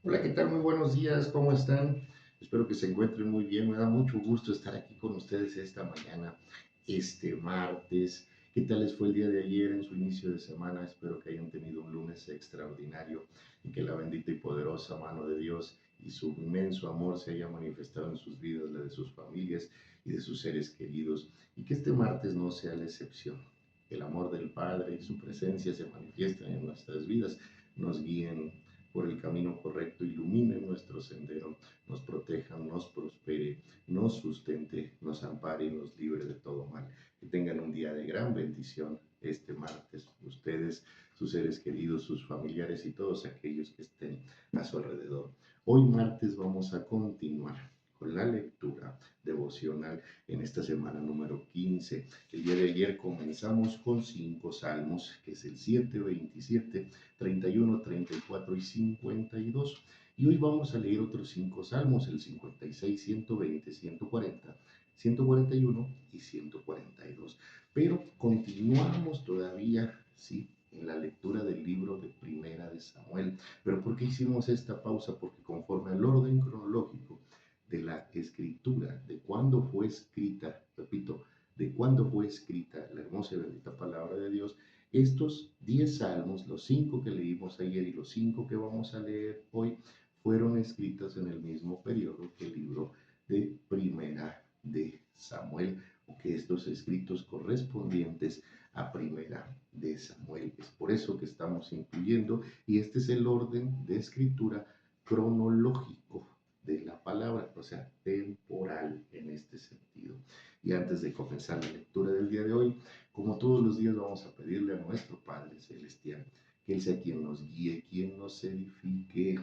Hola, ¿qué tal? Muy buenos días, ¿cómo están? Espero que se encuentren muy bien. Me da mucho gusto estar aquí con ustedes esta mañana, este martes. ¿Qué tal les fue el día de ayer en su inicio de semana? Espero que hayan tenido un lunes extraordinario y que la bendita y poderosa mano de Dios y su inmenso amor se haya manifestado en sus vidas, la de sus familias y de sus seres queridos. Y que este martes no sea la excepción. El amor del Padre y su presencia se manifiesten en nuestras vidas, nos guíen por el camino correcto, ilumine nuestro sendero, nos proteja, nos prospere, nos sustente, nos ampare y nos libre de todo mal. Que tengan un día de gran bendición este martes, ustedes, sus seres queridos, sus familiares y todos aquellos que estén a su alrededor. Hoy martes vamos a continuar con la lectura devocional en esta semana número 15. El día de ayer comenzamos con 5 salmos, que es el 7, 27, 31, 34 y 52. Y hoy vamos a leer otros 5 salmos, el 56, 120, 140, 141 y 142. Pero continuamos todavía, sí, en la lectura del libro de Primera de Samuel. ¿Pero por qué hicimos esta pausa? Porque conforme al orden cronológico de la escritura, de cuándo fue escrita, repito, de cuándo fue escrita la hermosa y bendita palabra de Dios, estos 10 salmos, los 5 que leímos ayer y los 5 que vamos a leer hoy, fueron escritos en el mismo periodo que el libro de Primera de Samuel, o que estos escritos correspondientes a Primera de Samuel. Es por eso que estamos incluyendo, y este es el orden de escritura cronológico de la palabra, o sea, temporal en este sentido. Y antes de comenzar la lectura del día de hoy, como todos los días vamos a pedirle a nuestro Padre Celestial que Él sea quien nos guíe, quien nos edifique,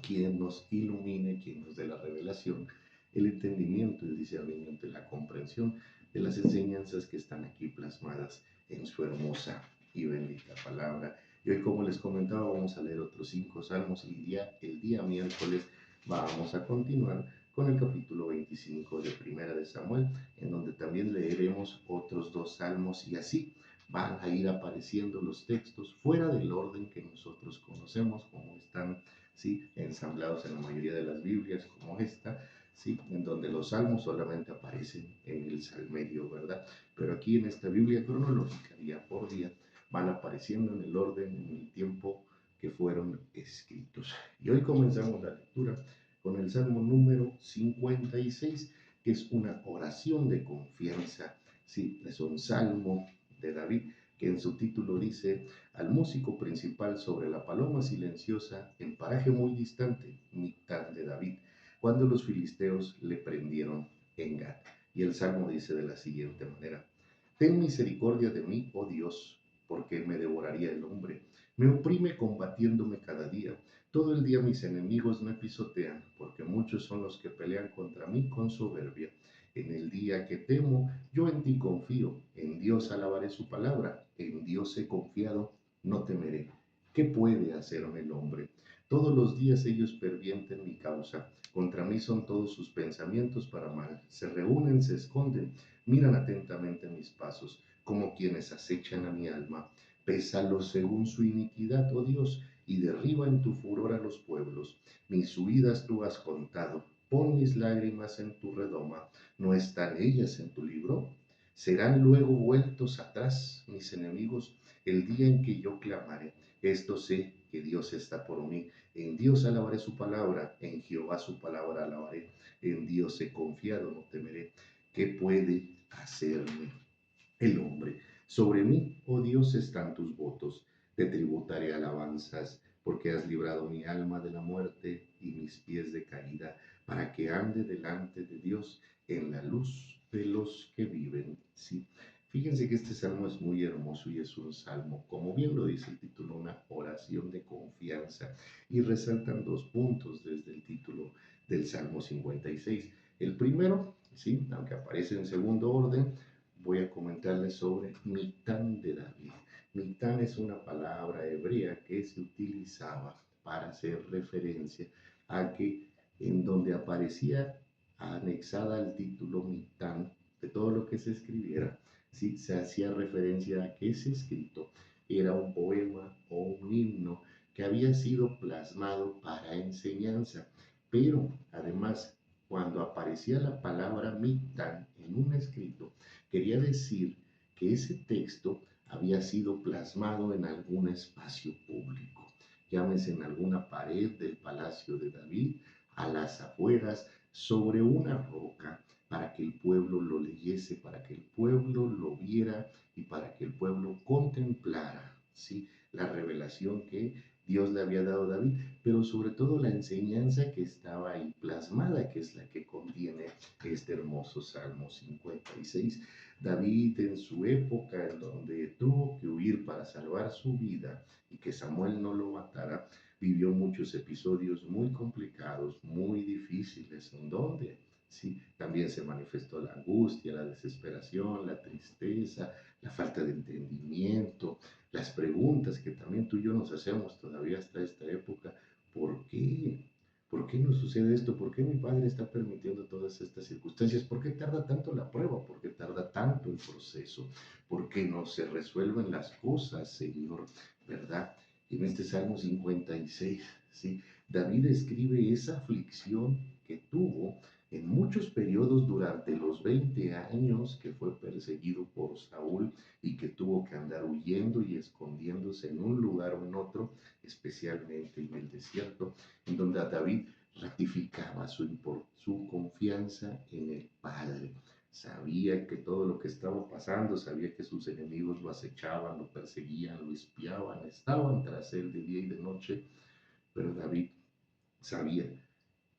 quien nos ilumine, quien nos dé la revelación, el entendimiento, el discernimiento y la comprensión de las enseñanzas que están aquí plasmadas en su hermosa y bendita palabra. Y hoy, como les comentaba, vamos a leer otros 5 salmos y el día miércoles vamos a continuar con el capítulo 25 de Primera de Samuel, en donde también leeremos otros 2 salmos, y así van a ir apareciendo los textos fuera del orden que nosotros conocemos, como están, ¿sí?, ensamblados en la mayoría de las Biblias, como esta, ¿sí?, en donde los salmos solamente aparecen en el salmerio, ¿verdad? Pero aquí en esta Biblia cronológica, día por día, van apareciendo en el orden, en el tiempo que fueron escritos. Y hoy comenzamos la lectura con el Salmo número 56, que es una oración de confianza. Sí, es un salmo de David que en su título dice: al músico principal sobre la paloma silenciosa, en paraje muy distante, mitad de David, cuando los filisteos le prendieron en Gat. Y el salmo dice de la siguiente manera: ten misericordia de mí, oh Dios, porque me devoraría el hombre. Me oprime combatiéndome cada día. Todo el día mis enemigos me pisotean, porque muchos son los que pelean contra mí con soberbia. En el día que temo, yo en ti confío. En Dios alabaré su palabra. En Dios he confiado, no temeré. ¿Qué puede hacerme el hombre? Todos los días ellos pervienten mi causa. Contra mí son todos sus pensamientos para mal. Se reúnen, se esconden, miran atentamente mis pasos, como quienes acechan a mi alma. Pésalos según su iniquidad, oh Dios, y derriba en tu furor a los pueblos. Mis huidas tú has contado. Pon mis lágrimas en tu redoma. ¿No están ellas en tu libro? Serán luego vueltos atrás mis enemigos el día en que yo clamaré. Esto sé, que Dios está por mí. En Dios alabaré su palabra, en Jehová su palabra alabaré. En Dios he confiado, no temeré. ¿Qué puede hacerme el hombre? Sobre mí, oh Dios, están tus votos. Te tributaré alabanzas, porque has librado mi alma de la muerte y mis pies de caída, para que ande delante de Dios en la luz de los que viven. Sí. Fíjense que este salmo es muy hermoso y es un salmo, como bien lo dice el título, una oración de confianza. Y resaltan 2 puntos desde el título del Salmo 56. El primero, sí, aunque aparece en segundo orden, voy a comentarles sobre Mitán de David. Mitán es una palabra hebrea que se utilizaba para hacer referencia a que en donde aparecía anexada al título Mitán de todo lo que se escribiera, ¿sí?, se hacía referencia a que ese escrito era un poema o un himno que había sido plasmado para enseñanza. Pero además, cuando aparecía la palabra Mictán en un escrito, quería decir que ese texto había sido plasmado en algún espacio público, llámese en alguna pared del palacio de David, a las afueras, sobre una roca, para que el pueblo lo leyese, para que el pueblo lo viera y para que el pueblo contemplara, ¿sí?, la revelación que Dios le había dado a David, pero sobre todo la enseñanza que estaba ahí plasmada, que es la que contiene este hermoso Salmo 56. David, en su época en donde tuvo que huir para salvar su vida y que Samuel no lo matara, vivió muchos episodios muy complicados, muy difíciles, en donde sí, también se manifestó la angustia, la desesperación, la tristeza, la falta de entendimiento, las preguntas que también tú y yo nos hacemos todavía hasta esta época. ¿Por qué? ¿Por qué nos sucede esto? ¿Por qué mi padre está permitiendo todas estas circunstancias? ¿Por qué tarda tanto la prueba? ¿Por qué tarda tanto el proceso? ¿Por qué no se resuelven las cosas, Señor? ¿Verdad? En este Salmo 56, ¿sí?, David escribe esa aflicción que tuvo en muchos periodos durante los 20 años que fue perseguido por Saúl y que tuvo que andar huyendo y escondiéndose en un lugar o en otro, especialmente en el desierto, en donde David ratificaba su confianza en el Padre. Sabía que todo lo que estaba pasando, sabía que sus enemigos lo acechaban, lo perseguían, lo espiaban, estaban tras él de día y de noche, pero David sabía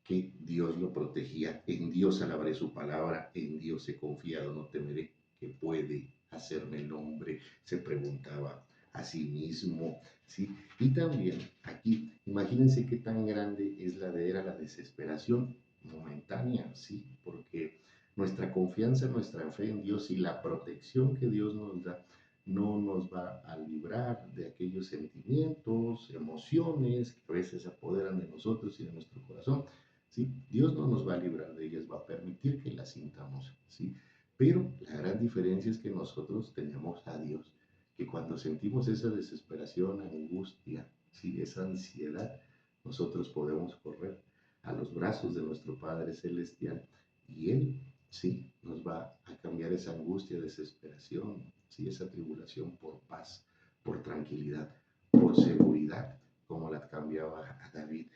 que Dios lo protegía. En Dios alabaré su palabra, en Dios he confiado, no temeré. ¿Qué puede hacerme el hombre?, se preguntaba a sí mismo, ¿sí? Y también aquí, imagínense qué tan grande es era la desesperación momentánea, ¿sí? Porque nuestra confianza, nuestra fe en Dios y la protección que Dios nos da no nos va a librar de aquellos sentimientos, emociones que a veces se apoderan de nosotros y de nuestro corazón, ¿sí? Dios no nos va a librar de ellas, va a permitir que las sintamos, ¿sí? Pero la gran diferencia es que nosotros tenemos a Dios, que cuando sentimos esa desesperación, angustia, ¿sí?, esa ansiedad, nosotros podemos correr a los brazos de nuestro Padre Celestial y Él, sí, nos va a cambiar esa angustia, desesperación, sí, esa tribulación por paz, por tranquilidad, por seguridad, como la cambiaba a David.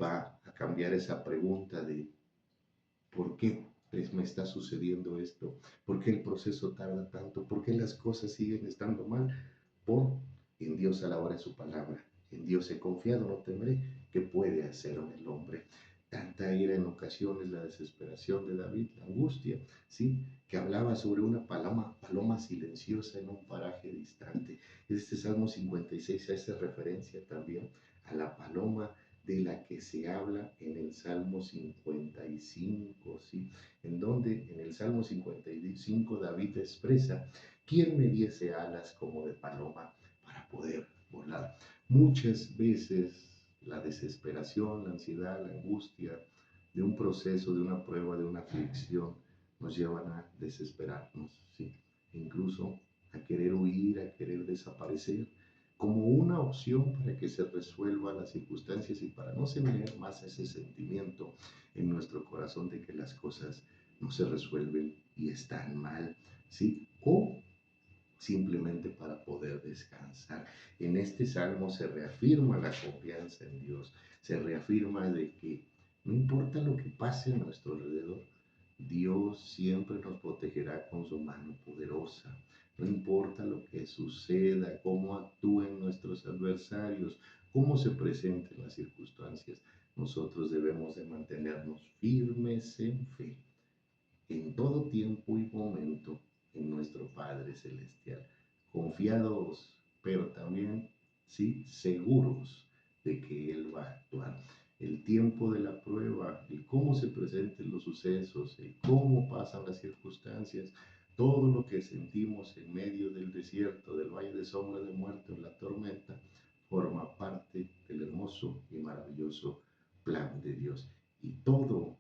Va a cambiar esa pregunta de ¿por qué me está sucediendo esto? ¿Por qué el proceso tarda tanto? ¿Por qué las cosas siguen estando mal? Por en Dios alabaré su palabra. En Dios he confiado, no temeré. ¿Qué puede hacerme el hombre? Tanta era en ocasiones la desesperación de David, la angustia, ¿sí?, que hablaba sobre una paloma silenciosa en un paraje distante. Este Salmo 56 hace referencia también a la paloma de la que se habla en el Salmo 55, ¿sí?, en donde en el Salmo 55 David expresa: ¿quién me diese alas como de paloma para poder volar? Muchas veces la desesperación, la ansiedad, la angustia de un proceso, de una prueba, de una aflicción, nos llevan a desesperarnos, ¿sí?, incluso a querer huir, a querer desaparecer, como una opción para que se resuelvan las circunstancias y para no tener más ese sentimiento en nuestro corazón de que las cosas no se resuelven y están mal, ¿sí? O simplemente para poder descansar. En este salmo se reafirma la confianza en Dios, se reafirma de que no importa lo que pase a nuestro alrededor, Dios siempre nos protegerá con su mano poderosa. No importa lo que suceda, cómo actúen nuestros adversarios, cómo se presenten las circunstancias, nosotros debemos de mantenernos firmes en fe, en todo tiempo y momento, en nuestro Padre Celestial, confiados, pero también, sí, seguros de que Él va a actuar. El tiempo de la prueba, el cómo se presenten los sucesos, el cómo pasan las circunstancias, todo lo que sentimos en medio del desierto, del valle de sombra de muerte o la tormenta, forma parte del hermoso y maravilloso plan de Dios. Y todo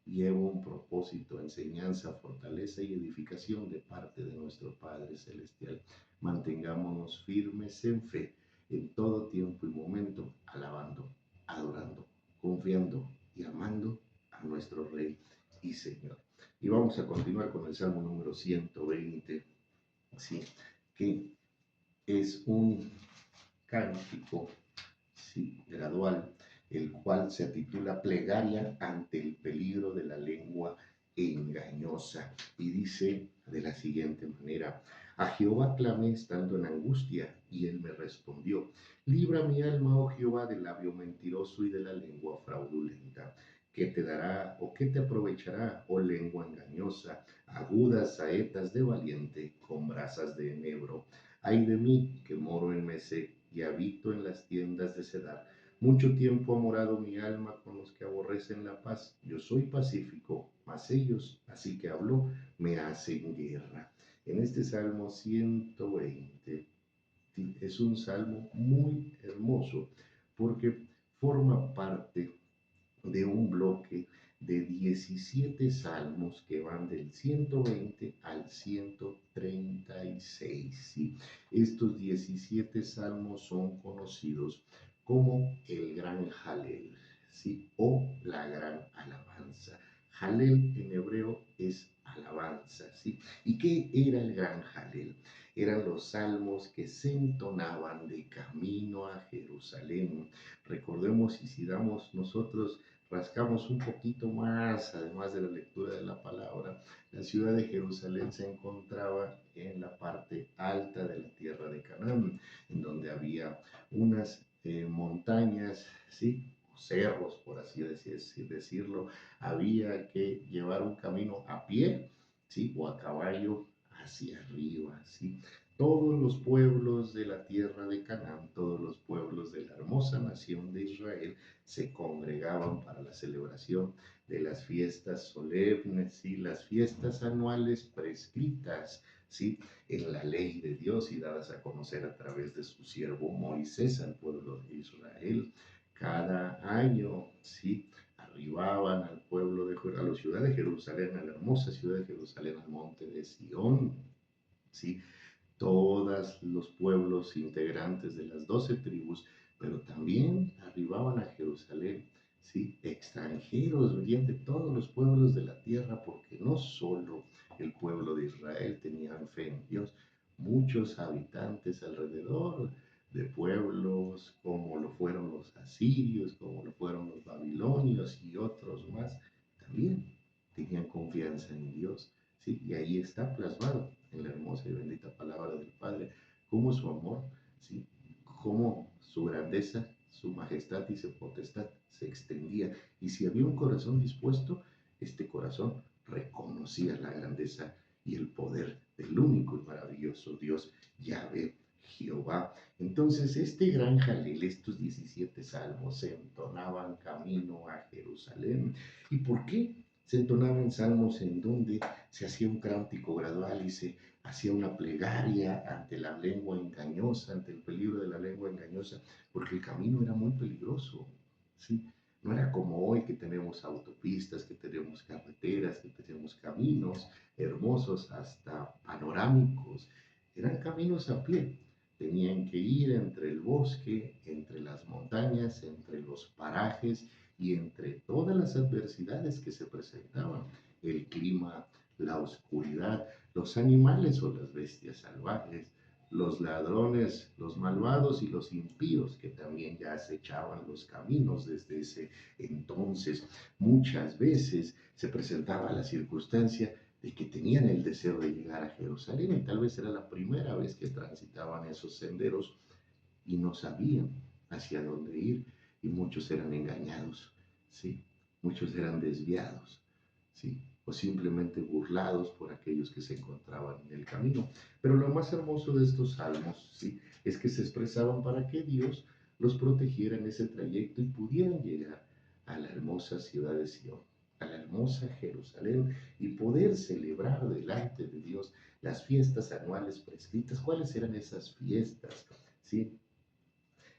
lleva un propósito, enseñanza, fortaleza y edificación de parte de nuestro Padre Celestial. Mantengámonos firmes en fe, en todo tiempo y momento, alabando, adorando, confiando y amando a nuestro Rey y Señor. Y vamos a continuar con el Salmo número 120, ¿sí? Que es un cántico, ¿sí?, gradual, el cual se titula Plegaria ante el peligro de la lengua engañosa. Y dice de la siguiente manera: a Jehová clamé estando en angustia, y él me respondió. Libra mi alma, oh Jehová, del labio mentiroso y de la lengua fraudulenta. ¿Qué te dará o qué te aprovechará, oh lengua engañosa, agudas saetas de valiente, con brasas de enebro? Ay de mí, que moro en Mesec y habito en las tiendas de Cedar. Mucho tiempo ha morado mi alma con los que aborrecen la paz. Yo soy pacífico, mas ellos, así que habló, me hacen guerra. En este Salmo 120 es un salmo muy hermoso porque forma parte de un bloque de 17 salmos que van del 120 al 136. ¿Sí? Estos 17 salmos son conocidos como el Gran Jalel, ¿sí?, o la Gran Alabanza. Jalel en hebreo es alabanza, ¿sí? ¿Y qué era el Gran Jalel? Eran los salmos que se entonaban de camino a Jerusalén. Recordemos, y si damos nosotros, rascamos un poquito más, además de la lectura de la palabra, la ciudad de Jerusalén se encontraba en la parte alta de la tierra de Canaán, en donde había unas montañas, ¿sí?, o cerros, por así decirlo. Había que llevar un camino a pie, ¿sí?, o a caballo hacia arriba, ¿sí? Todos los pueblos de la tierra de Canaán, todos los pueblos de la hermosa nación de Israel, se congregaban para la celebración de las fiestas solemnes y las fiestas anuales prescritas, ¿sí?, en la ley de Dios y dadas a conocer a través de su siervo Moisés al pueblo de Israel. Cada año, ¿sí?, arribaban al pueblo a la ciudad de Jerusalén, a la hermosa ciudad de Jerusalén, al monte de Sión, ¿sí?, todos los pueblos integrantes de las 12 tribus, pero también arribaban a Jerusalén, ¿sí?, extranjeros, venían de todos los pueblos de la tierra, porque no solo el pueblo de Israel tenía fe en Dios, muchos habitantes alrededor de pueblos como lo fueron los asirios, como lo fueron los babilonios y otros más, también tenían confianza en Dios, ¿sí? Y ahí está plasmado en la hermosa y bendita palabra del Padre, cómo su amor, ¿sí?, cómo su grandeza, su majestad y su potestad se extendía. Y si había un corazón dispuesto, este corazón reconocía la grandeza y el poder del único y maravilloso Dios, Yahvé, Jehová. Entonces, este gran jalel, estos 17 salmos, se entonaban camino a Jerusalén. ¿Y por qué se entonaban salmos en donde se hacía un cántico gradual y se hacía una plegaria ante la lengua engañosa, ante el peligro de la lengua engañosa? Porque el camino era muy peligroso, ¿sí? No era como hoy, que tenemos autopistas, que tenemos carreteras, que tenemos caminos hermosos, hasta panorámicos. Eran caminos a pie. Tenían que ir entre el bosque, entre las montañas, entre los parajes y entre todas las adversidades que se presentaban. El clima, la oscuridad, los animales o las bestias salvajes, los ladrones, los malvados y los impíos, que también ya acechaban los caminos desde ese entonces. Muchas veces se presentaba la circunstancia de que tenían el deseo de llegar a Jerusalén, y tal vez era la primera vez que transitaban esos senderos y no sabían hacia dónde ir, y muchos eran engañados, ¿sí? Muchos eran desviados, ¿sí?, o simplemente burlados por aquellos que se encontraban en el camino. Pero lo más hermoso de estos salmos, ¿sí?, es que se expresaban para que Dios los protegiera en ese trayecto y pudieran llegar a la hermosa ciudad de Sion, a la hermosa Jerusalén, y poder celebrar delante de Dios las fiestas anuales prescritas. ¿Cuáles eran esas fiestas? ¿Sí?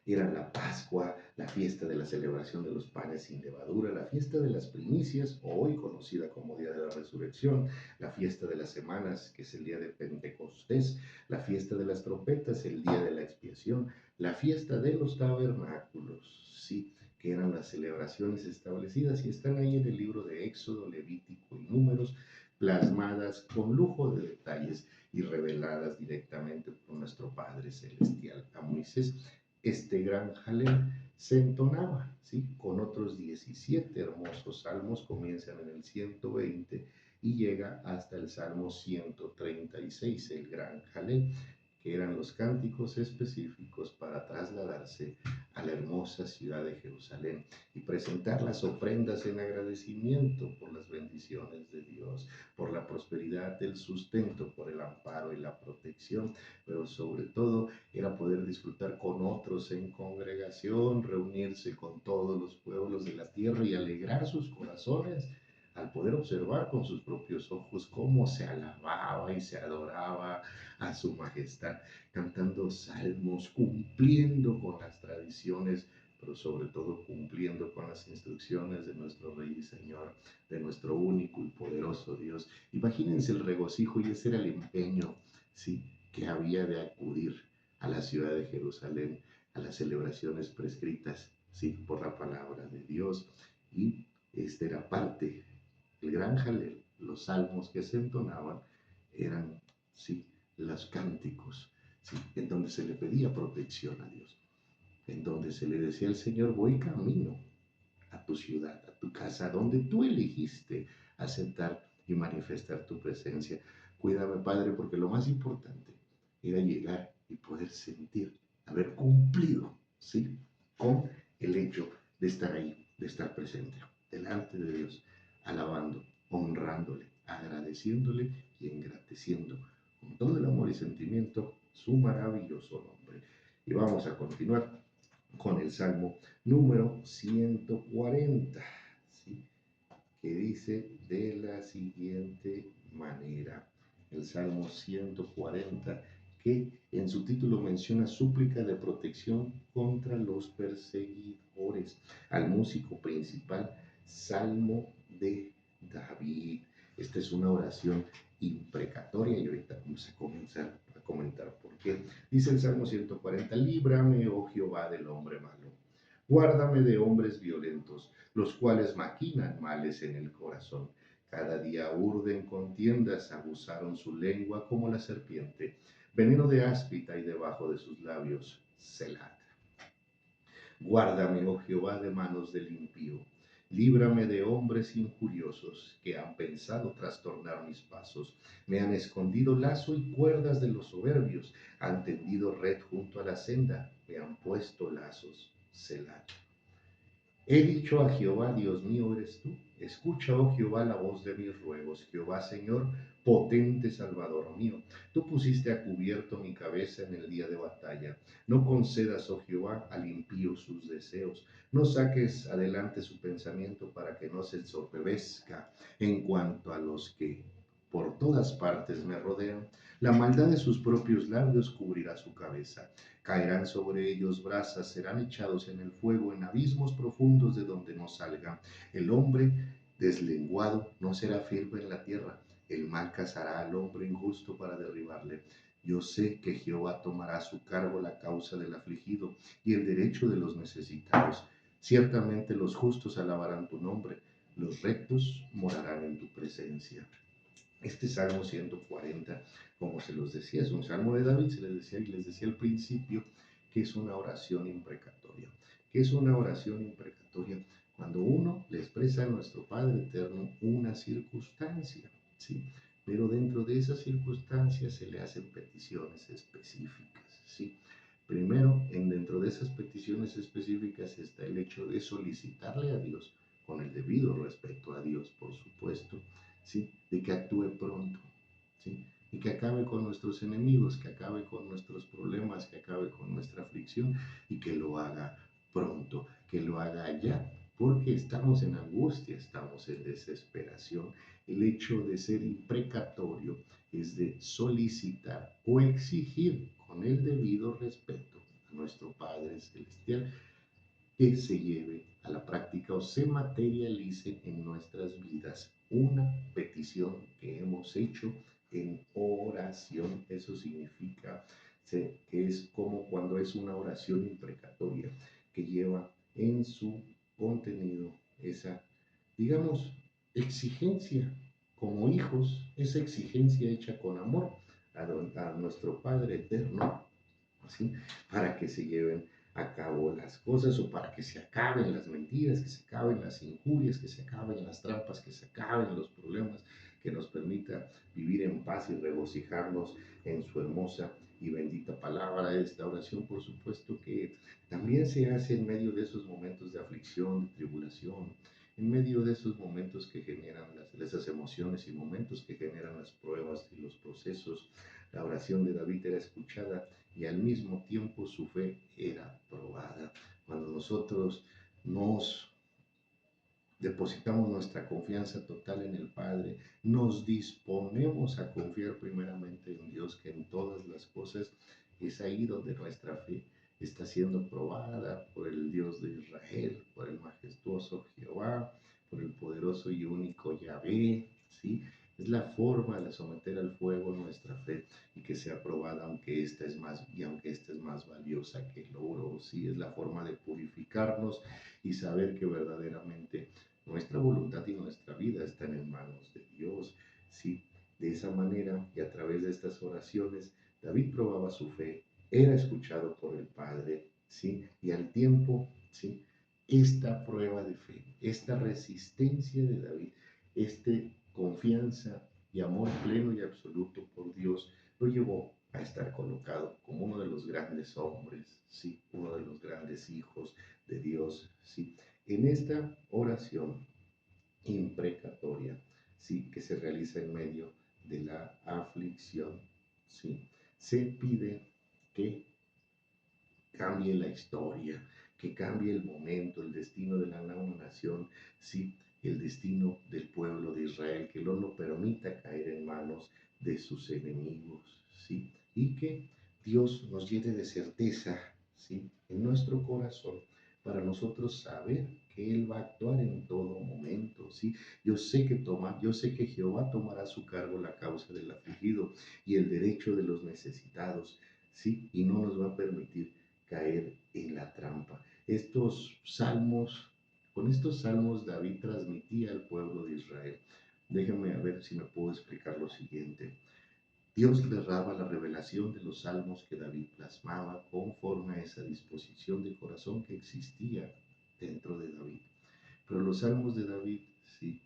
Era la Pascua la fiesta de la celebración de los panes sin levadura, la fiesta de las primicias, hoy conocida como Día de la Resurrección, la fiesta de las semanas, que es el día de Pentecostés, la fiesta de las trompetas, el día de la expiación, la fiesta de los tabernáculos, sí, que eran las celebraciones establecidas y están ahí en el libro de Éxodo, Levítico y Números, plasmadas con lujo de detalles y reveladas directamente por nuestro Padre Celestial a Moisés. Este gran jalel se entonaba, ¿sí? Con otros 17 hermosos salmos, comienzan en el 120 y llega hasta el Salmo 136, el gran jalel, que eran los cánticos específicos para trasladarse a la hermosa ciudad de Jerusalén y presentar las ofrendas en agradecimiento por las bendiciones de Dios, por la prosperidad, el sustento, por el amparo y la protección, pero sobre todo era poder disfrutar con otros en congregación, reunirse con todos los pueblos de la tierra y alegrar sus corazones al poder observar con sus propios ojos cómo se alababa y se adoraba a su majestad, cantando salmos, cumpliendo con las tradiciones, pero sobre todo cumpliendo con las instrucciones de nuestro Rey y Señor, de nuestro único y poderoso Dios. Imagínense el regocijo, y ese era el empeño, sí, que había de acudir a la ciudad de Jerusalén, a las celebraciones prescritas, sí, por la palabra de Dios. Y este era parte, el gran jalel, los salmos que se entonaban eran, sí, los cánticos, sí, en donde se le pedía protección a Dios, en donde se le decía al Señor, voy camino a tu ciudad, a tu casa, donde tú elegiste aceptar y manifestar tu presencia. Cuídame, Padre, porque lo más importante era llegar y poder sentir, haber cumplido, ¿sí? Con el hecho de estar ahí, de estar presente, delante de Dios, alabando, honrándole, agradeciéndole y engrandeciendo con todo el amor y sentimiento su maravilloso nombre. Y vamos a continuar con el Salmo número 140, ¿sí? Que dice de la siguiente manera, el Salmo 140, que en su título menciona súplica de protección contra los perseguidores, al músico principal, Salmo de David. Esta es una oración imprecatoria y ahorita vamos a comenzar a comentar por qué. Dice el Salmo 140, líbrame, oh Jehová, del hombre malo. Guárdame de hombres violentos, los cuales maquinan males en el corazón. Cada día urden contiendas, abusaron su lengua como la serpiente. Veneno de áspida y debajo de sus labios, Selah. Guárdame, oh Jehová, de manos del impío. Líbrame de hombres injuriosos que han pensado trastornar mis pasos. Me han escondido lazo y cuerdas de los soberbios. Han tendido red junto a la senda. Me han puesto lazos. Selah. He dicho a Jehová, Dios mío eres tú. Escucha, oh Jehová, la voz de mis ruegos. Jehová, Señor, potente Salvador mío. Tú pusiste a cubierto mi cabeza en el día de batalla. No concedas, oh Jehová, al impío sus deseos. No saques adelante su pensamiento para que no se ensoberbezca en cuanto a los que por todas partes me rodean. La maldad de sus propios labios cubrirá su cabeza. Caerán sobre ellos brasas, serán echados en el fuego, en abismos profundos de donde no salgan. El hombre deslenguado no será firme en la tierra. El mal cazará al hombre injusto para derribarle. Yo sé que Jehová tomará a su cargo la causa del afligido y el derecho de los necesitados. Ciertamente los justos alabarán tu nombre, los rectos morarán en tu presencia. Este Salmo 140, como se los decía, es un Salmo de David, les decía al principio que es una oración imprecatoria. ¿Qué es una oración imprecatoria? Cuando uno le expresa a nuestro Padre Eterno una circunstancia, ¿sí? Pero dentro de esas circunstancias se le hacen peticiones específicas, ¿sí? Primero, dentro de esas peticiones específicas está el hecho de solicitarle a Dios, con el debido respeto a Dios, por supuesto, ¿sí? De que actúe pronto, ¿sí? Y que acabe con nuestros enemigos, que acabe con nuestros problemas, que acabe con nuestra aflicción y que lo haga pronto, que lo haga ya, porque estamos en angustia, estamos en desesperación. El hecho de ser imprecatorio es de solicitar o exigir con el debido respeto a nuestro Padre Celestial que se lleve a la práctica o se materialice en nuestras vidas una petición que hemos hecho en oración. Eso significa que es como cuando es una oración imprecatoria que lleva en su contenido esa, digamos, exigencia como hijos, esa exigencia hecha con amor a nuestro Padre eterno, ¿sí? Para que se lleven a cabo las cosas o para que se acaben las mentiras, que se acaben las injurias, que se acaben las trampas, que se acaben los problemas, que nos permita vivir en paz y regocijarnos en su hermosa y bendita palabra. Esta oración, por supuesto, que también se hace en medio de esos momentos de aflicción, de tribulación, en medio de esos momentos que generan esas emociones y momentos que generan las pruebas y los procesos. La oración de David era escuchada y al mismo tiempo su fe era probada. Cuando nosotros nos depositamos nuestra confianza total en el Padre, nos disponemos a confiar primeramente en Dios, que en todas las cosas es ahí donde nuestra fe está siendo probada por el Dios de Israel, por el majestuoso Jehová, por el poderoso y único Yahvé, ¿sí? Es la forma de someter al fuego nuestra fe y que sea probada, aunque esta es más valiosa que el oro, ¿sí? Es la forma de purificarnos y saber que verdaderamente nuestra voluntad y nuestra vida están en manos de Dios, ¿sí? De esa manera y a través de estas oraciones, David probaba su fe, era escuchado por el Padre, ¿sí? Y al tiempo, ¿sí? Esta prueba de fe, esta resistencia de David, este confianza y amor pleno y absoluto por Dios, lo llevó a estar colocado como uno de los grandes hombres, ¿sí? Uno de los grandes hijos de Dios, ¿sí? En esta oración imprecatoria, ¿sí? Que se realiza en medio de la aflicción, ¿sí? Se pide que cambie la historia, que cambie el momento, el destino de la nación, ¿sí? El destino del pueblo de Israel, que no lo permita caer en manos de sus enemigos, ¿sí? Y que Dios nos llene de certeza, ¿sí? En nuestro corazón, para nosotros saber que Él va a actuar en todo momento, ¿sí? Yo sé que Jehová tomará a su cargo la causa del afligido y el derecho de los necesitados, ¿sí? Y no nos va a permitir caer en la trampa. Con estos salmos David transmitía al pueblo de Israel. Déjenme ver si me puedo explicar lo siguiente. Dios le daba la revelación de los salmos que David plasmaba conforme a esa disposición de corazón que existía dentro de David. Pero los salmos de David, sí,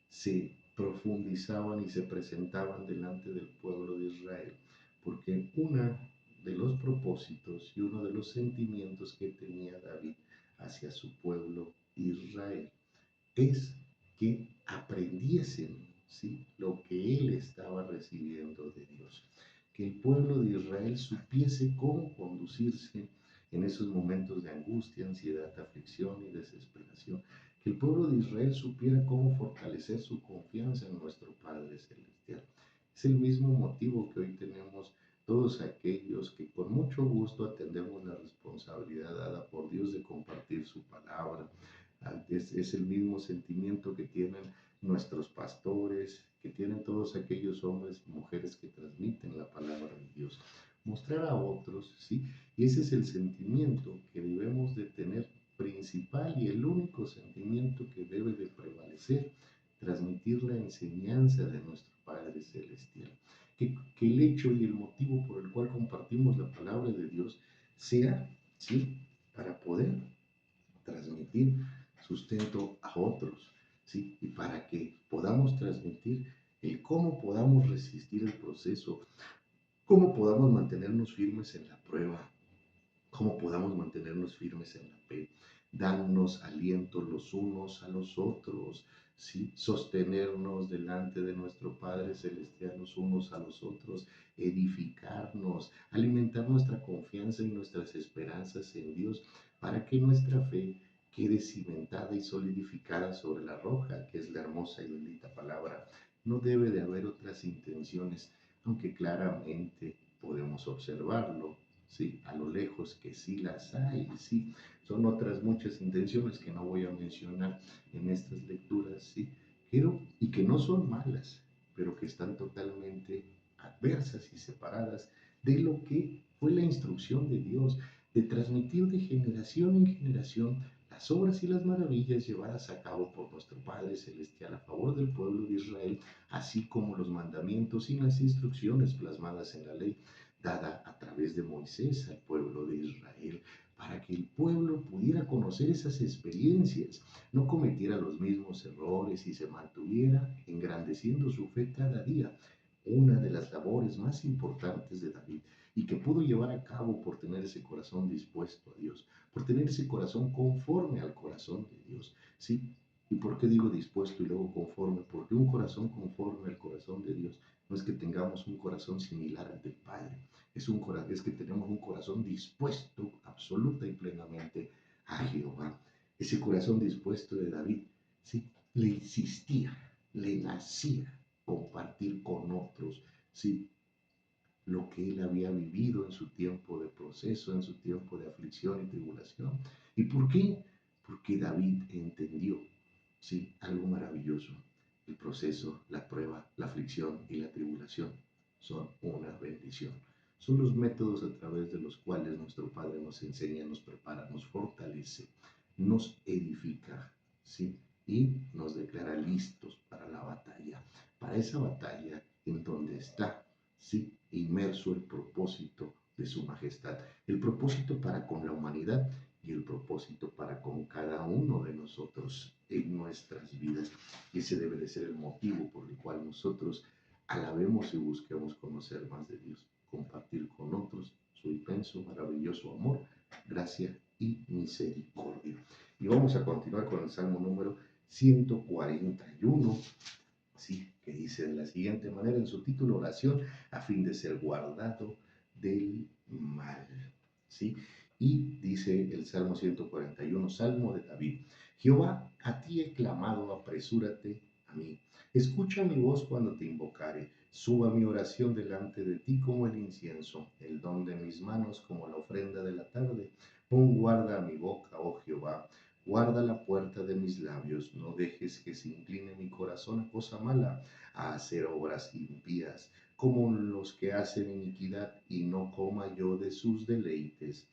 se profundizaban y se presentaban delante del pueblo de Israel, porque uno de los propósitos y uno de los sentimientos que tenía David hacia su pueblo Israel es que aprendiesen, ¿sí? Lo que él estaba recibiendo de Dios, que el pueblo de Israel supiese cómo conducirse en esos momentos de angustia, ansiedad, aflicción y desesperación, que el pueblo de Israel supiera cómo fortalecer su confianza en nuestro Padre Celestial. Es el mismo motivo que hoy tenemos todos aquellos que con mucho gusto atendemos la responsabilidad dada por Dios de compartir su palabra. Es el mismo sentimiento que tienen nuestros pastores, que tienen todos aquellos hombres y mujeres que transmiten la palabra de Dios. Mostrar a otros, ¿sí? Y ese es el sentimiento que debemos de tener principal y el único sentimiento que debe de prevalecer, transmitir la enseñanza de nuestro Padre Celestial. Que el hecho y el motivo por el cual compartimos la palabra de Dios sea, ¿sí? Para poder transmitir sustento a otros, ¿sí? Y para que podamos transmitir el cómo podamos resistir el proceso, cómo podamos mantenernos firmes en la prueba, cómo podamos mantenernos firmes en la fe, darnos aliento los unos a los otros, ¿sí? Sostenernos delante de nuestro Padre Celestial los unos a los otros, edificarnos, alimentar nuestra confianza y nuestras esperanzas en Dios para que nuestra fe quede cimentada y solidificada sobre la roca, que es la hermosa y bendita palabra. No debe de haber otras intenciones, aunque claramente podemos observarlo sí, a lo lejos que sí las hay, sí, son otras muchas intenciones que no voy a mencionar en estas lecturas, sí, pero, y que no son malas, pero que están totalmente adversas y separadas de lo que fue la instrucción de Dios, de transmitir de generación en generación las obras y las maravillas llevadas a cabo por nuestro Padre Celestial a favor del pueblo de Israel, así como los mandamientos y las instrucciones plasmadas en la ley dada a través de Moisés al pueblo de Israel, para que el pueblo pudiera conocer esas experiencias, no cometiera los mismos errores y se mantuviera engrandeciendo su fe cada día. Una de las labores más importantes de David y que pudo llevar a cabo por tener ese corazón dispuesto a Dios, por tener ese corazón conforme al corazón de Dios. ¿Sí? ¿Y por qué digo dispuesto y luego conforme? Porque un corazón conforme al corazón de Dios no es que tengamos un corazón similar al del Padre, es que tenemos un corazón dispuesto absoluta y plenamente a Jehová. Ese corazón dispuesto de David, ¿sí? Le insistía, le nacía compartir con otros, ¿sí? Lo que él había vivido en su tiempo de proceso, en su tiempo de aflicción y tribulación. ¿Y por qué? Porque David entendió, sí, algo maravilloso. El proceso, la prueba, la aflicción y la tribulación son una bendición. Son los métodos a través de los cuales nuestro Padre nos enseña, nos prepara, nos fortalece, nos edifica, ¿sí? Y nos declara listos para la batalla. Para esa batalla en donde está, ¿sí?, inmerso el propósito de su majestad. El propósito para con la humanidad y el propósito para con cada uno de nosotros en nuestras vidas. Ese debe de ser el motivo por el cual nosotros alabemos y busquemos conocer más de Dios, compartir con otros su inmenso, maravilloso amor, gracia y misericordia. Y vamos a continuar con el Salmo número 141, sí, que dice de la siguiente manera en su título: oración a fin de ser guardado del mal. ¿Sí? Y dice el Salmo 141, Salmo de David: Jehová, a ti he clamado, apresúrate a mí. Escucha mi voz cuando te invocare. Suba mi oración delante de ti como el incienso, el don de mis manos como la ofrenda de la tarde. Pon guarda a mi boca, oh Jehová. Guarda la puerta de mis labios, no dejes que se incline mi corazón a cosa mala, a hacer obras impías, como los que hacen iniquidad, y no coma yo de sus deleites.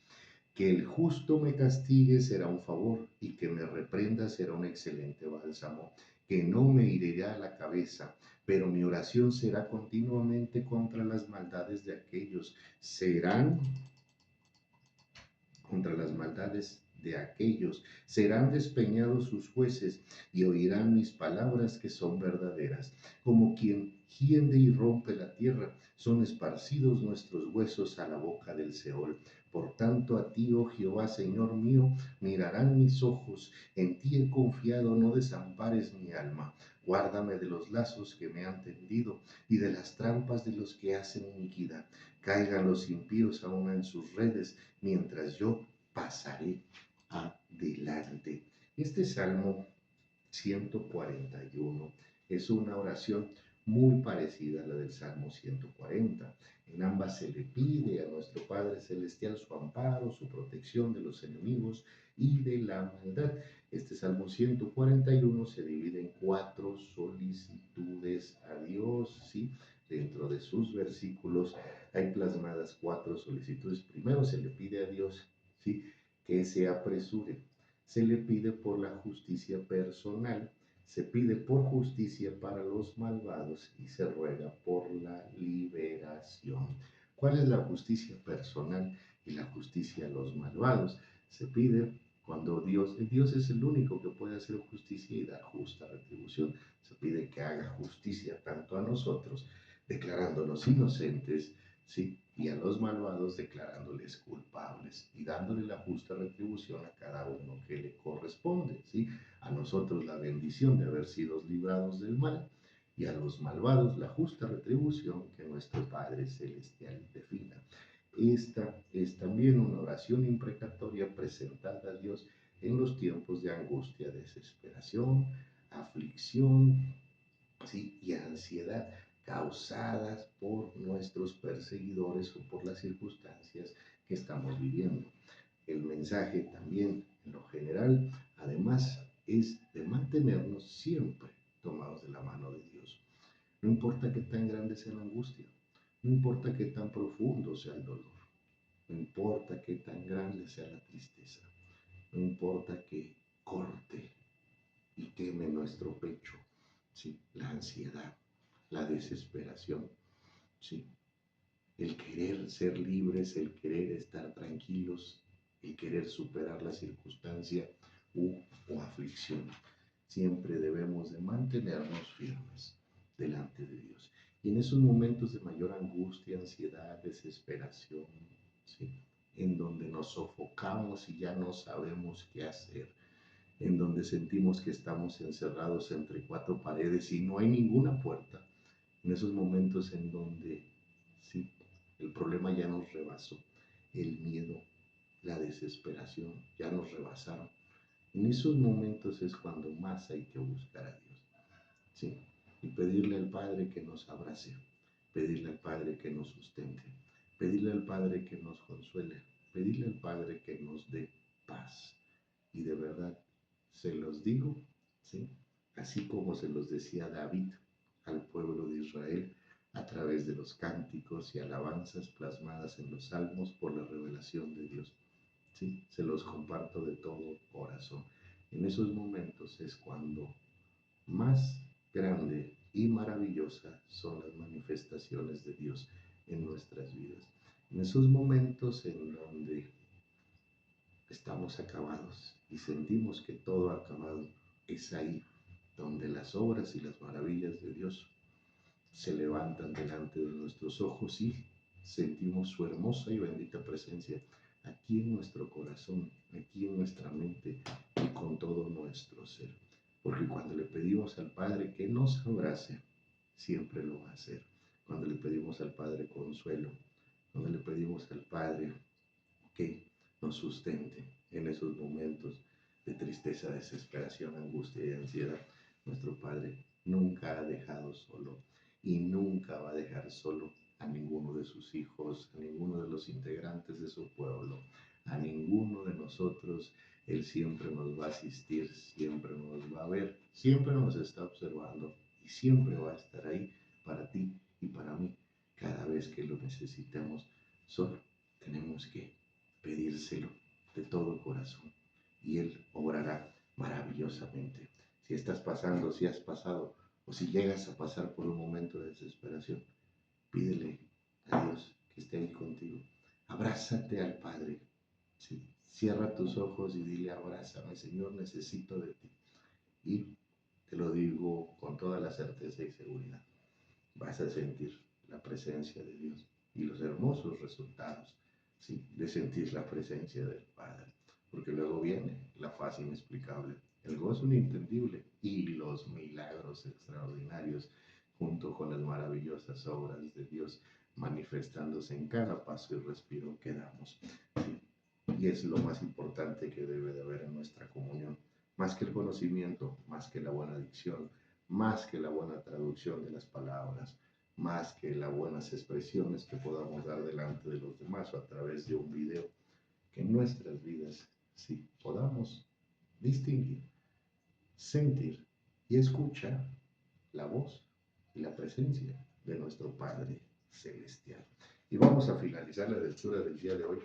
Que el justo me castigue será un favor, y que me reprenda será un excelente bálsamo, que no me herirá la cabeza, pero mi oración será continuamente contra las maldades de aquellos. Serán contra las maldades de aquellos. Serán despeñados sus jueces y oirán mis palabras que son verdaderas. Como quien hiende y rompe la tierra, son esparcidos nuestros huesos a la boca del Seol. Por tanto, a ti, oh Jehová, Señor mío, mirarán mis ojos. En ti he confiado, no desampares mi alma. Guárdame de los lazos que me han tendido y de las trampas de los que hacen iniquidad. Caigan los impíos aún en sus redes, mientras yo pasaré adelante. Este Salmo 141 es una oración muy parecida a la del Salmo 140. En ambas se le pide a nuestro Padre Celestial su amparo, su protección de los enemigos y de la maldad. Este Salmo 141 se divide en 4 solicitudes a Dios, ¿sí? Dentro de sus versículos hay plasmadas 4 solicitudes. Primero se le pide a Dios, ¿sí?, que se apresure. Se le pide por la justicia personal, se pide por justicia para los malvados y se ruega por la liberación. ¿Cuál es la justicia personal y la justicia a los malvados? Se pide cuando Dios es el único que puede hacer justicia y dar justa retribución. Se pide que haga justicia tanto a nosotros, declarándonos inocentes, ¿sí?, y a los malvados declarándoles culpables y dándole la justa retribución a cada uno que le corresponde, ¿sí? A nosotros la bendición de haber sido librados del mal y a los malvados la justa retribución que nuestro Padre Celestial defina. Esta es también una oración imprecatoria presentada a Dios en los tiempos de angustia, desesperación, aflicción, ¿sí?, y ansiedad causadas por nuestros perseguidores o por las circunstancias que estamos viviendo. El mensaje también, en lo general, además, es de mantenernos siempre tomados de la mano de Dios. No importa qué tan grande sea la angustia, no importa qué tan profundo sea el dolor, no importa qué tan grande sea la tristeza, no importa que corte y queme nuestro pecho, ¿sí? La ansiedad, la desesperación, ¿sí? El querer ser libres, el querer estar tranquilos, el querer superar la circunstancia o aflicción. Siempre debemos de mantenernos firmes delante de Dios. Y en esos momentos de mayor angustia, ansiedad, desesperación, ¿sí? En donde nos sofocamos y ya no sabemos qué hacer, en donde sentimos que estamos encerrados entre cuatro paredes y no hay ninguna puerta, en esos momentos en donde sí, el problema ya nos rebasó, el miedo, la desesperación ya nos rebasaron. En esos momentos es cuando más hay que buscar a Dios, ¿sí? Y pedirle al Padre que nos abrace, pedirle al Padre que nos sustente, pedirle al Padre que nos consuele, pedirle al Padre que nos dé paz. Y de verdad, se los digo, ¿sí? Así como se los decía David al pueblo de Israel a través de los cánticos y alabanzas plasmadas en los salmos por la revelación de Dios. ¿Sí? Se los comparto de todo corazón. En esos momentos es cuando más grande y maravillosa son las manifestaciones de Dios en nuestras vidas. En esos momentos en donde estamos acabados y sentimos que todo ha acabado, es ahí donde las obras y las maravillas de Dios se levantan delante de nuestros ojos y sentimos su hermosa y bendita presencia aquí en nuestro corazón, aquí en nuestra mente y con todo nuestro ser. Porque cuando le pedimos al Padre que nos abrace, siempre lo va a hacer. Cuando le pedimos al Padre consuelo, cuando le pedimos al Padre que nos sustente en esos momentos de tristeza, desesperación, angustia y ansiedad, nuestro Padre nunca ha dejado solo y nunca va a dejar solo a ninguno de sus hijos, a ninguno de los integrantes de su pueblo, a ninguno de nosotros. Él siempre nos va a asistir, siempre nos va a ver, siempre nos está observando y siempre va a estar ahí para ti y para mí cada vez que lo necesitemos. Solo tenemos que pedírselo de todo corazón y Él obrará maravillosamente. Si estás pasando, si has pasado o si llegas a pasar por un momento de desesperación, pídele a Dios que esté ahí contigo. Abrázate al Padre. Sí. Cierra tus ojos y dile, abrázame, Señor, necesito de ti. Y te lo digo con toda la certeza y seguridad. Vas a sentir la presencia de Dios y los hermosos resultados, ¿sí? De sentir la presencia del Padre. Porque luego viene la paz inexplicable, el gozo inintendible y los milagros extraordinarios junto con las maravillosas obras de Dios manifestándose en cada paso y respiro que damos. ¿Sí? Y es lo más importante que debe de haber en nuestra comunión, más que el conocimiento, más que la buena dicción, más que la buena traducción de las palabras, más que las buenas expresiones que podamos dar delante de los demás o a través de un video, que en nuestras vidas sí podamos distinguir, sentir y escuchar la voz y la presencia de nuestro Padre Celestial. Y vamos a finalizar la lectura del día de hoy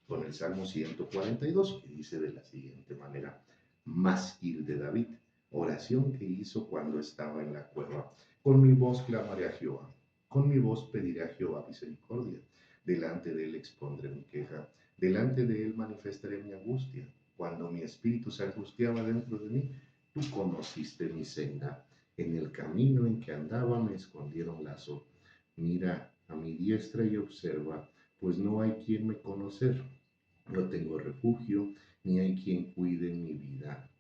con el Salmo 142, que dice de la siguiente manera: Mástil de David, oración que hizo cuando estaba en la cueva. Con mi voz clamaré a Jehová, con mi voz pediré a Jehová misericordia. Delante de él expondré mi queja, delante de él manifestaré mi angustia. Cuando mi espíritu se angustiaba dentro de mí, tú conociste mi senda. En el camino en que andaba me escondieron lazo. Mira a mi diestra y observa, pues no hay quien me conocer. No tengo refugio, ni hay quien cuide mi vida.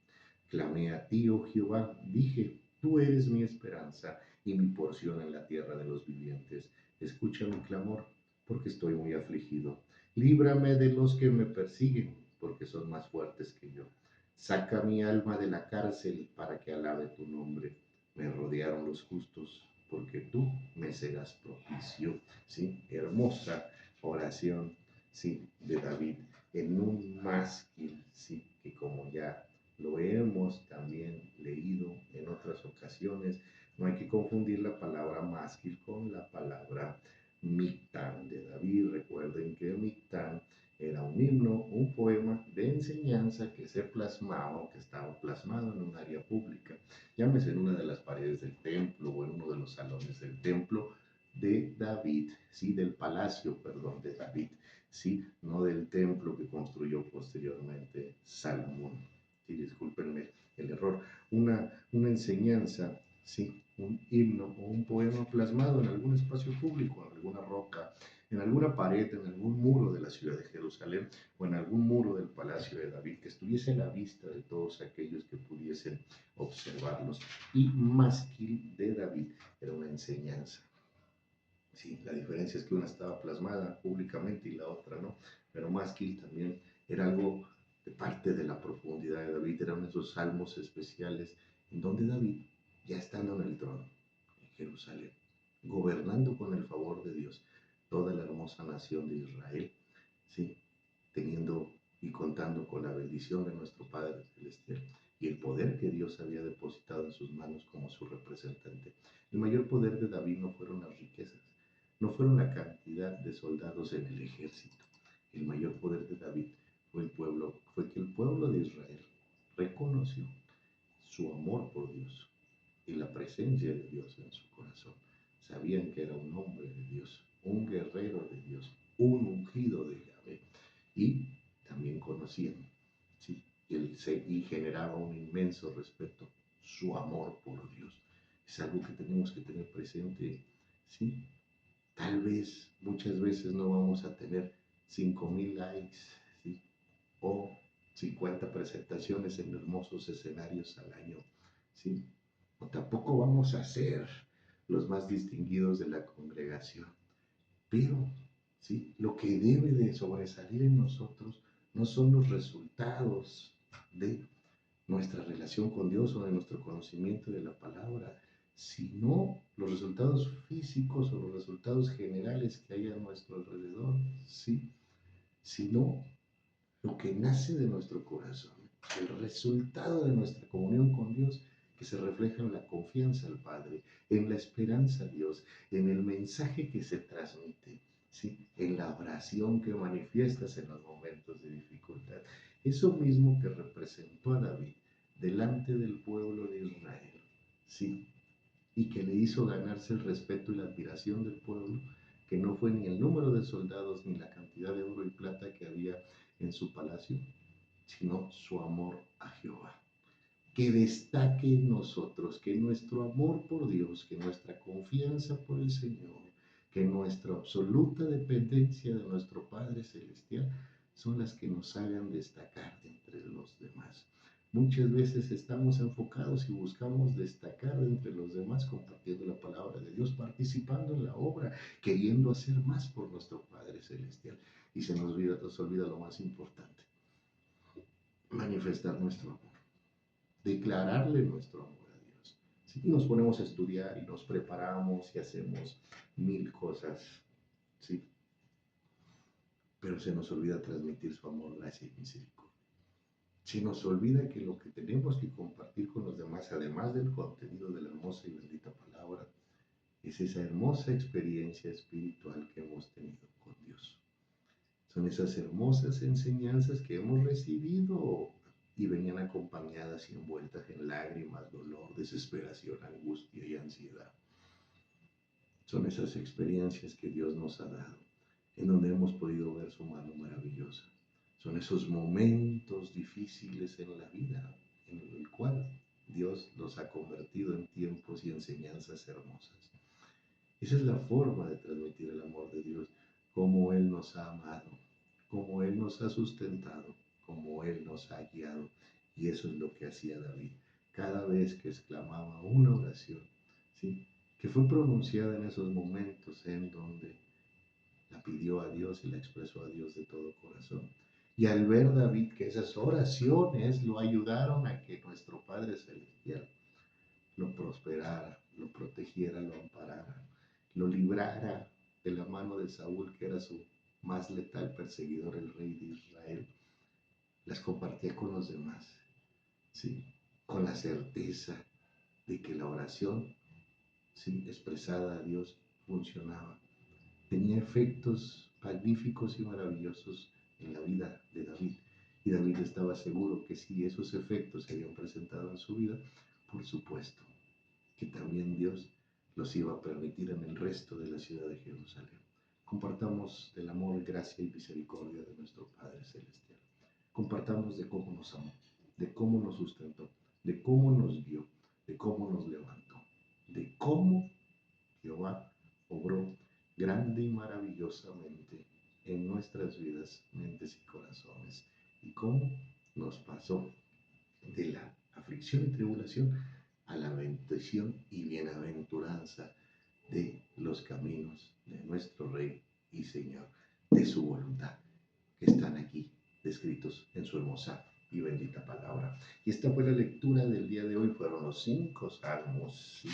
Clamé a ti, oh Jehová, dije, tú eres mi esperanza y mi porción en la tierra de los vivientes. Escucha mi clamor, porque estoy muy afligido. Líbrame de los que me persiguen, porque son más fuertes que yo. Saca mi alma de la cárcel para que alabe tu nombre. Me rodearon los justos, porque tú me serás propicio. Sí, hermosa oración. sí, de David en un mástil, sí, que como ya lo hemos también leído en otras ocasiones, no hay que confundir la palabra mástil con la palabra Mictán de David. Recuerden que Mictán era un himno, un poema de enseñanza que se plasmaba o que estaba plasmado en un área pública, llámese en una de las paredes del templo o en uno de los salones del templo de David, sí, del palacio, perdón, de David, sí, no del templo que construyó posteriormente Salomón. Sí, discúlpenme el error. Una enseñanza, sí, un himno o un poema plasmado en algún espacio público, en alguna roca, en alguna pared, en algún muro de la ciudad de Jerusalén o en algún muro del palacio de David, que estuviese a la vista de todos aquellos que pudiesen observarlos. Y Másquil de David era una enseñanza. Sí, la diferencia es que una estaba plasmada públicamente y la otra no, pero Másquil también era algo de parte de la profundidad de David, eran esos salmos especiales en donde David, ya estando en el trono, en Jerusalén, gobernando con el favor de Dios toda la hermosa nación de Israel, sí, teniendo y contando con la bendición de nuestro Padre Celestial y el poder que Dios había depositado en sus manos como su representante. El mayor poder de David no fueron las riquezas, no fueron la cantidad de soldados en el ejército. El mayor poder de David fue que el pueblo de Israel reconoció su amor por Dios y la presencia de Dios en su corazón. Sabían que era un hombre de Dios, un guerrero de Dios, un ungido de Yahvé. Y también conocían, ¿sí? Y generaba un inmenso respeto, su amor por Dios. Es algo que tenemos que tener presente, ¿sí? Tal vez, muchas veces no vamos a tener 5,000 likes, ¿sí? O 50 presentaciones en hermosos escenarios al año, ¿sí? O tampoco vamos a ser los más distinguidos de la congregación. Pero, ¿sí? Lo que debe de sobresalir en nosotros no son los resultados de nuestra relación con Dios o de nuestro conocimiento de la palabra, sino los resultados físicos o los resultados generales que hay a nuestro alrededor, ¿sí? Sino lo que nace de nuestro corazón, el resultado de nuestra comunión con Dios, que se refleja en la confianza al Padre, en la esperanza a Dios, en el mensaje que se transmite, ¿sí? En la oración que manifiestas en los momentos de dificultad. Eso mismo que representó a David delante del pueblo de Israel, ¿sí? Y que le hizo ganarse el respeto y la admiración del pueblo, que no fue ni el número de soldados ni la cantidad de oro y plata que había en su palacio, sino su amor a Jehová. Que destaque en nosotros, que nuestro amor por Dios, que nuestra confianza por el Señor, que nuestra absoluta dependencia de nuestro Padre Celestial son las que nos hagan destacar de entre los demás. Muchas veces estamos enfocados y buscamos destacar de entre los demás compartiendo la palabra de Dios, participando en la obra, queriendo hacer más por nuestro Padre Celestial. Y nos olvida lo más importante, manifestar nuestro amor, declararle nuestro amor a Dios. ¿Sí? Y nos ponemos a estudiar y nos preparamos y hacemos mil cosas, ¿sí? Pero se nos olvida transmitir su amor, gracia y misericordia. Se nos olvida que lo que tenemos que compartir con los demás, además del contenido de la hermosa y bendita palabra, es esa hermosa experiencia espiritual que hemos tenido con Dios. Son esas hermosas enseñanzas que hemos recibido y venían acompañadas y envueltas en lágrimas, dolor, desesperación, angustia y ansiedad. Son esas experiencias que Dios nos ha dado, en donde hemos podido ver su mano maravillosa. Son esos momentos difíciles en la vida, en el cual Dios los ha convertido en tiempos y enseñanzas hermosas. Esa es la forma de transmitir el amor de Dios, como Él nos ha amado, como Él nos ha sustentado, como Él nos ha guiado. Y eso es lo que hacía David. Cada vez que exclamaba una oración, ¿sí? Que fue pronunciada en esos momentos en donde la pidió a Dios y la expresó a Dios de todo corazón. Y al ver David que esas oraciones lo ayudaron a que nuestro Padre Celestial lo prosperara, lo protegiera, lo amparara, lo librara de la mano de Saúl, que era su más letal perseguidor, el rey de Israel, las compartía con los demás, ¿sí? Con la certeza de que la oración, ¿sí?, expresada a Dios funcionaba. Tenía efectos magníficos y maravillosos en la vida de David. Y David estaba seguro que si esos efectos se habían presentado en su vida, por supuesto que también Dios los iba a permitir en el resto de la ciudad de Jerusalén. Compartamos el amor, gracia y misericordia de nuestro Padre Celestial. Compartamos de cómo nos amó, de cómo nos sustentó, de cómo nos guió, de cómo nos levantó, de cómo Jehová obró grande y maravillosamente en nuestras vidas, mentes y corazones, y cómo nos pasó de la aflicción y tribulación a la bendición y bienaventuranza de los caminos de nuestro Rey y Señor, de su voluntad, que están aquí descritos en su hermosa y bendita palabra. Y esta fue la lectura del día de hoy. Fueron los 5 salmos, ¿sí?,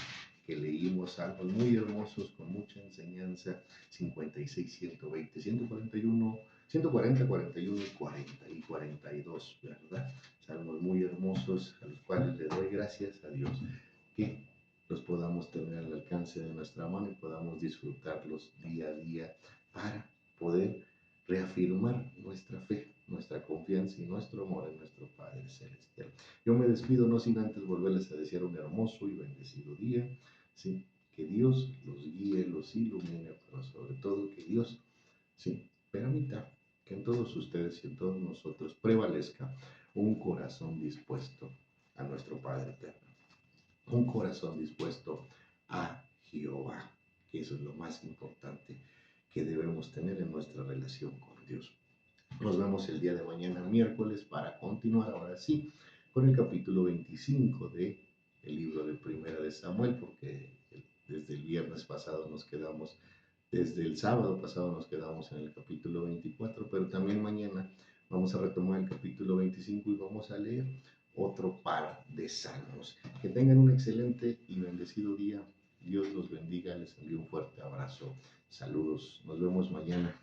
que leímos, salmos muy hermosos con mucha enseñanza: 56, 120, 141, 140, 41 y 40 y 42, ¿verdad? Salmos muy hermosos a los cuales le doy gracias a Dios que los podamos tener al alcance de nuestra mano y podamos disfrutarlos día a día para poder reafirmar nuestra fe, nuestra confianza y nuestro amor en nuestro Padre Celestial. Yo me despido no sin antes volverles a desear un hermoso y bendecido día, ¿sí? Que Dios los guíe, los ilumine, pero sobre todo que Dios, sí, permita que en todos ustedes y en todos nosotros prevalezca un corazón dispuesto a nuestro Padre Eterno, un corazón dispuesto a Jehová, que eso es lo más importante que debemos tener en nuestra relación con Dios. Nos vemos el día de mañana, miércoles, para continuar ahora sí con el capítulo 25 de el libro de Primera de Samuel, porque desde el viernes pasado nos quedamos, desde el sábado pasado nos quedamos en el capítulo 24, pero también mañana vamos a retomar el capítulo 25 y vamos a leer otro par de salmos. Que tengan un excelente y bendecido día. Dios los bendiga, les envío un fuerte abrazo. Saludos, nos vemos mañana.